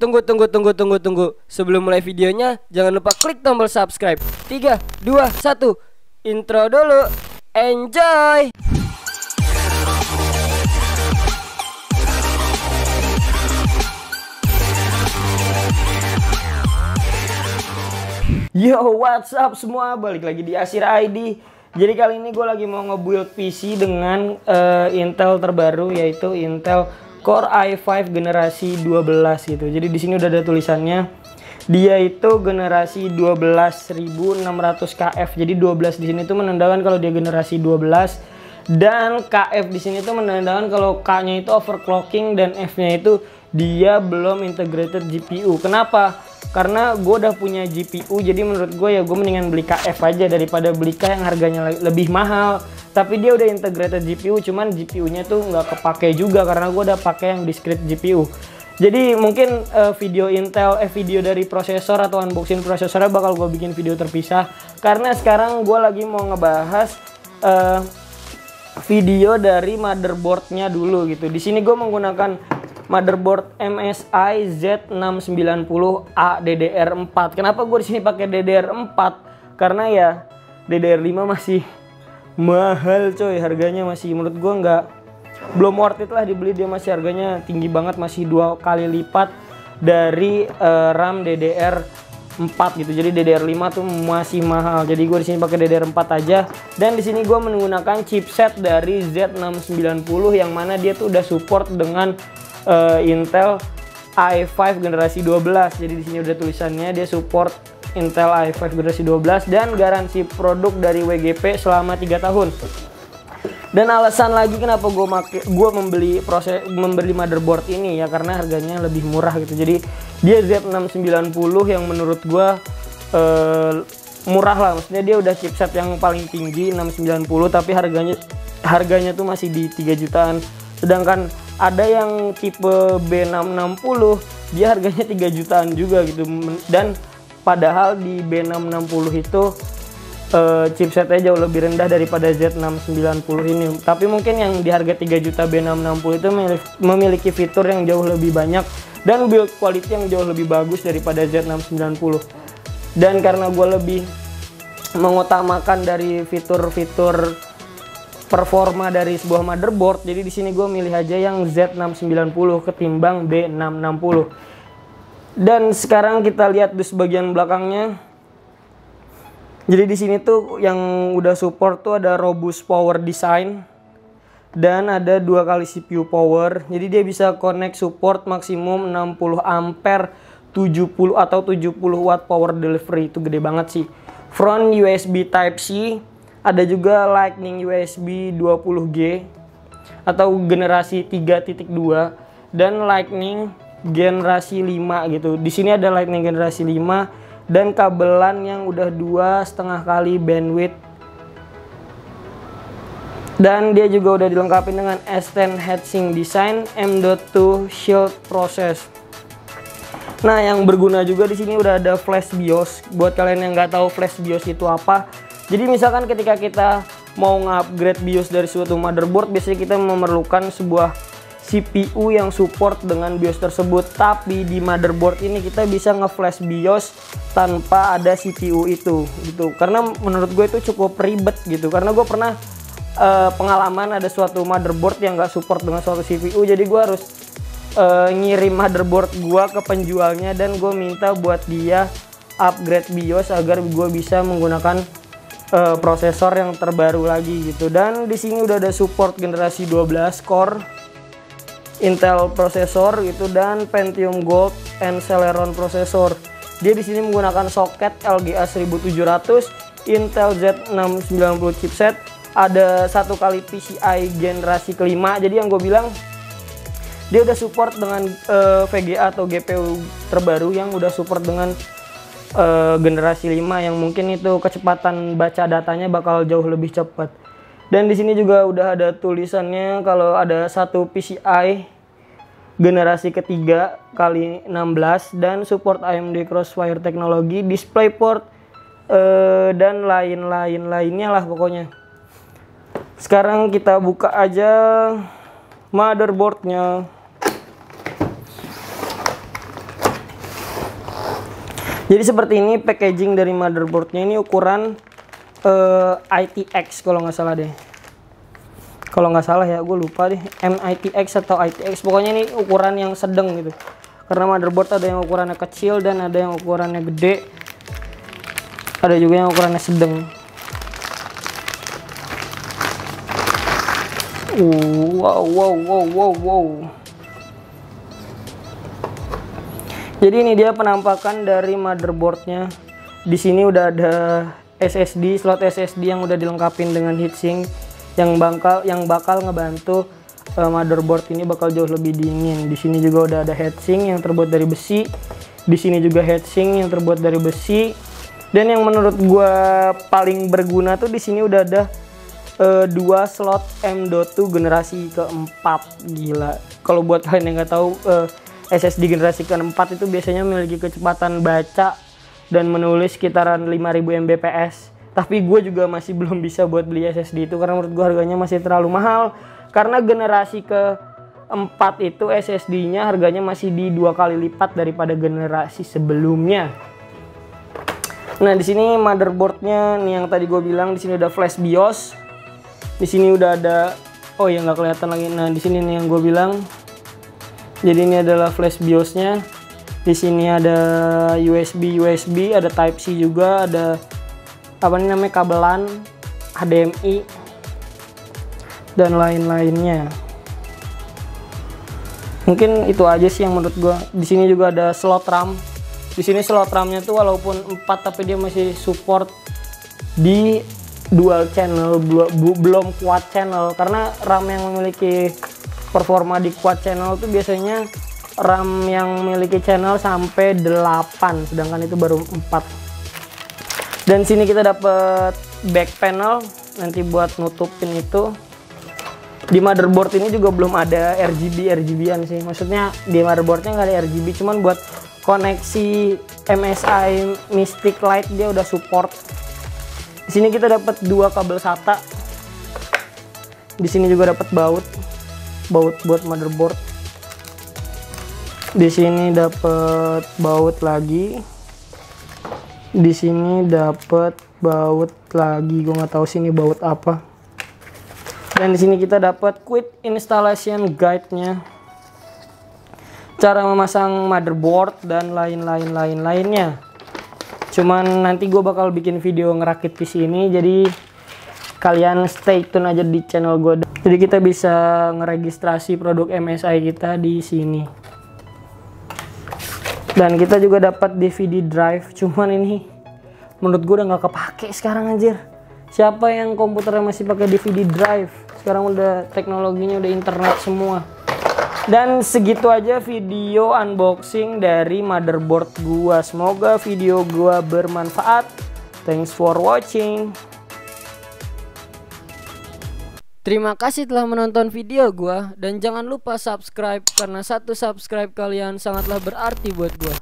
Tunggu. Sebelum mulai videonya, jangan lupa klik tombol subscribe. 3, 2, 1. Intro dulu. Enjoy. Yo, what's up semua? Balik lagi di Asir ID. Jadi kali ini gue lagi mau nge-build PC dengan Intel terbaru, yaitu Intel Core i5 generasi 12 gitu. Jadi di sini udah ada tulisannya. Dia itu generasi 12600 KF. Jadi 12 di sini tuh menandakan kalau dia generasi 12, dan KF di sini tuh menandakan kalau K-nya itu overclocking dan F-nya itu dia belum integrated GPU. Kenapa? Karena gue udah punya GPU, jadi menurut gue ya gue mendingan beli KF aja daripada beli K yang harganya lebih mahal. Tapi dia udah integrated GPU, cuman GPU-nya tuh nggak kepake juga karena gue udah pakai yang discrete GPU. Jadi mungkin video dari prosesor atau unboxing prosesornya bakal gue bikin video terpisah. Karena sekarang gue lagi mau ngebahas video dari motherboardnya dulu gitu. Di sini gue menggunakan motherboard MSI Z690A DDR4. Kenapa gue di sini pakai DDR4? Karena ya DDR5 masih mahal coy, harganya masih menurut gue belum worth it lah dibeli. Dia masih harganya tinggi banget, masih 2 kali lipat dari RAM DDR4 gitu. Jadi DDR5 tuh masih mahal. Jadi gue di sini pakai DDR4 aja. Dan di sini gue menggunakan chipset dari Z690 yang mana dia tuh udah support dengan Intel i5 generasi 12. Jadi di sini udah tulisannya dia support Intel i5 generasi 12 dan garansi produk dari WGP selama 3 tahun. Dan alasan lagi kenapa gue membeli motherboard ini ya karena harganya lebih murah gitu. Jadi dia Z690 yang menurut gue murah lah, maksudnya dia udah chipset yang paling tinggi 690 tapi harganya tuh masih di 3 jutaan. Sedangkan ada yang tipe B660 dia harganya 3 jutaan juga gitu. Dan padahal di B660 itu chipsetnya jauh lebih rendah daripada Z690 ini. Tapi mungkin yang di harga 3 juta B660 itu memiliki fitur yang jauh lebih banyak dan build quality yang jauh lebih bagus daripada Z690. Dan karena gue lebih mengutamakan dari fitur-fitur performa dari sebuah motherboard, jadi di sini gue milih aja yang Z690 ketimbang B660. Dan sekarang kita lihat di bagian belakangnya. Jadi di sini tuh yang udah support tuh ada robust power design dan ada 2 kali CPU power. Jadi dia bisa connect support maksimum 60 ampere 70 atau 70 watt power delivery. Itu gede banget sih. Front USB Type C, ada juga Lightning USB 20G atau generasi 3.2 dan Lightning generasi 5 gitu. Di sini ada Lightning generasi 5 dan kabelan yang udah 2,5 kali bandwidth. Dan dia juga udah dilengkapi dengan S10 heatsink design, M.2 shield process. Nah, yang berguna juga di sini udah ada flash BIOS. Buat kalian yang nggak tahu flash BIOS itu apa, jadi misalkan ketika kita mau nge-upgrade BIOS dari suatu motherboard, biasanya kita memerlukan sebuah CPU yang support dengan BIOS tersebut. Tapi di motherboard ini kita bisa nge-flash BIOS tanpa ada CPU itu gitu. Karena menurut gue itu cukup ribet gitu. Karena gue pernah pengalaman ada suatu motherboard yang nggak support dengan suatu CPU. Jadi gue harus ngirim motherboard gue ke penjualnya dan gue minta buat dia upgrade BIOS agar gue bisa menggunakan prosesor yang terbaru lagi gitu. Dan di sini udah ada support generasi 12 core Intel prosesor gitu dan Pentium Gold and Celeron prosesor. Dia di sini menggunakan soket LGA 1700 Intel Z690 chipset. Ada 1 kali PCI generasi kelima. Jadi yang gue bilang dia udah support dengan VGA atau GPU terbaru yang udah support dengan generasi 5 yang mungkin itu kecepatan baca datanya bakal jauh lebih cepat. Dan di sini juga udah ada tulisannya kalau ada 1 PCI generasi ketiga kali 16 dan support AMD Crossfire teknologi, DisplayPort dan lainnya lah pokoknya. Sekarang kita buka aja motherboardnya. Jadi seperti ini packaging dari motherboardnya. Ini ukuran ITX kalau nggak salah deh. Kalau nggak salah ya, gue lupa deh, MITX atau ITX. Pokoknya ini ukuran yang sedang gitu. Karena motherboard ada yang ukurannya kecil dan ada yang ukurannya gede. Ada juga yang ukurannya sedang. Wow. Jadi ini dia penampakan dari motherboardnya. Di sini udah ada SSD, slot SSD yang udah dilengkapin dengan heatsink yang bakal ngebantu motherboard ini bakal jauh lebih dingin. Di sini juga udah ada heatsink yang terbuat dari besi. Di sini juga heatsink yang terbuat dari besi. Dan yang menurut gua paling berguna tuh di sini udah ada 2 slot M.2 generasi keempat. Gila. Kalau buat kalian yang nggak tahu, SSD generasi keempat itu biasanya memiliki kecepatan baca dan menulis sekitaran 5000 Mbps. Tapi gue juga masih belum bisa buat beli SSD itu karena menurut gue harganya masih terlalu mahal. Karena generasi keempat itu SSD-nya harganya masih di 2 kali lipat daripada generasi sebelumnya. Nah di sini motherboardnya nih yang tadi gue bilang, di sini ada flash BIOS. Di sini udah ada, oh ya nggak kelihatan lagi. Nah di sini nih yang gue bilang. Jadi ini adalah flash BIOS-nya. Di sini ada USB, ada Type C juga, ada apa nih namanya, kabelan, HDMI dan lain-lainnya. Mungkin itu aja sih yang menurut gua. Di sini juga ada slot RAM. Di sini slot RAM-nya tuh walaupun 4 tapi dia masih support di dual channel, belum quad channel. Karena RAM yang memiliki performa di quad channel tuh biasanya RAM yang memiliki channel sampai 8, sedangkan itu baru 4. Dan sini kita dapat back panel nanti buat nutupin itu. Di motherboard ini juga belum ada RGB-an sih. Maksudnya di motherboardnya nggak ada RGB, cuman buat koneksi MSI Mystic Light dia udah support. Di sini kita dapat 2 kabel SATA. Di sini juga dapat baut buat motherboard. Di sini dapat baut lagi. Di sini dapat baut lagi, gue nggak tahu sini baut apa. Dan di sini kita dapat quick installation guide-nya, cara memasang motherboard dan lainnya. Cuman nanti gue bakal bikin video ngerakit di sini, jadi kalian stay tune aja di channel gue. Jadi kita bisa ngeregistrasi produk MSI kita di sini. Dan kita juga dapat DVD drive, cuman ini menurut gue udah nggak kepake sekarang anjir. Siapa yang komputernya masih pakai DVD drive? Sekarang udah teknologinya udah internet semua. Dan segitu aja video unboxing dari motherboard gua. Semoga video gua bermanfaat. Thanks for watching. Terima kasih telah menonton video gua dan jangan lupa subscribe karena 1 subscribe kalian sangatlah berarti buat gua.